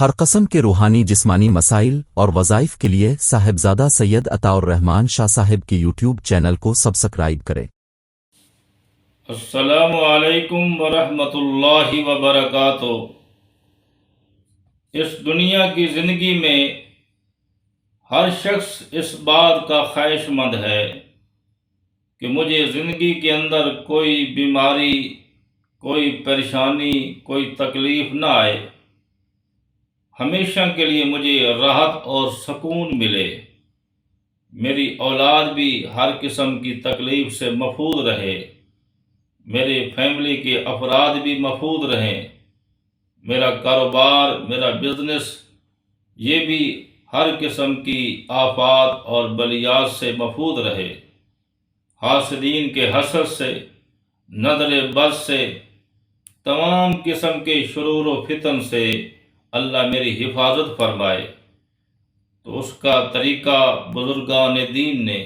ہر قسم کے روحانی جسمانی مسائل اور وظائف کے لیے صاحبزادہ سید عطا الرحمن شاہ صاحب کی یوٹیوب چینل کو سبسکرائب کریں۔ السلام علیکم ورحمۃ اللہ وبرکاتہ۔ اس دنیا کی زندگی میں ہر شخص اس بات کا خواہش مند ہے کہ مجھے زندگی کے اندر کوئی بیماری، کوئی پریشانی، کوئی تکلیف نہ آئے، ہمیشہ کے لیے مجھے راحت اور سکون ملے، میری اولاد بھی ہر قسم کی تکلیف سے محفوظ رہے، میرے فیملی کے افراد بھی محفوظ رہیں، میرا کاروبار، میرا بزنس یہ بھی ہر قسم کی آفات اور بلیات سے محفوظ رہے، حاسدین کے حسد سے، نظر بد سے، تمام قسم کے شرور و فتن سے اللہ میری حفاظت فرمائے۔ تو اس کا طریقہ بزرگان دین نے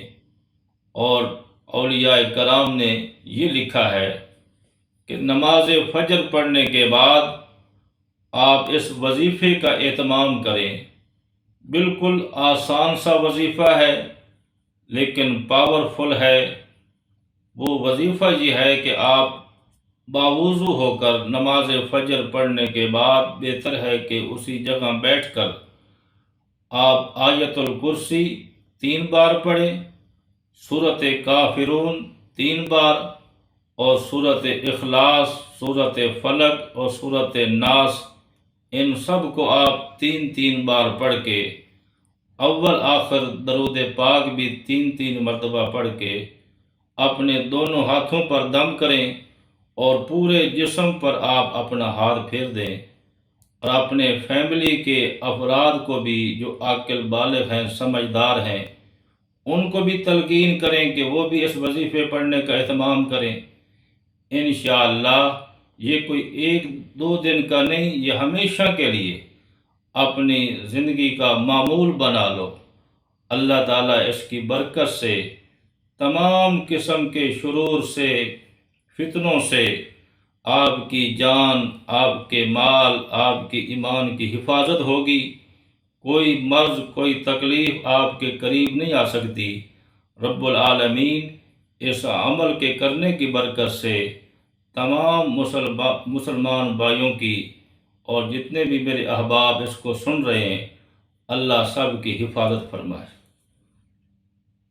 اور اولیاء کرام نے یہ لکھا ہے کہ نماز فجر پڑھنے کے بعد آپ اس وظیفے کا اہتمام کریں۔ بالکل آسان سا وظیفہ ہے لیکن پاورفل ہے۔ وہ وظیفہ یہ ہے کہ آپ باوضو ہو کر نماز فجر پڑھنے کے بعد بہتر ہے کہ اسی جگہ بیٹھ کر آپ آیت الکرسی 3 بار پڑھیں، سورۃ کافرون 3 بار اور سورۃ اخلاص، سورۃ فلق اور سورۃ ناس، ان سب کو آپ 3 بار پڑھ کے اول آخر درود پاک بھی 3 مرتبہ پڑھ کے اپنے دونوں ہاتھوں پر دم کریں اور پورے جسم پر آپ اپنا ہاتھ پھیر دیں، اور اپنے فیملی کے افراد کو بھی جو عاقل بالغ ہیں، سمجھدار ہیں، ان کو بھی تلقین کریں کہ وہ بھی اس وظیفے پڑھنے کا اہتمام کریں۔ انشاءاللہ یہ کوئی 1-2 دن کا نہیں، یہ ہمیشہ کے لیے اپنی زندگی کا معمول بنا لو۔ اللہ تعالیٰ اس کی برکت سے تمام قسم کے شرور سے، فتنوں سے آپ کی جان، آپ کے مال، آپ کی ایمان کی حفاظت ہوگی، کوئی مرض، کوئی تکلیف آپ کے قریب نہیں آ سکتی۔ رب العالمین اس عمل کے کرنے کی برکت سے تمام مسلمان بھائیوں کی اور جتنے بھی میرے احباب اس کو سن رہے ہیں، اللہ سب کی حفاظت فرمائے۔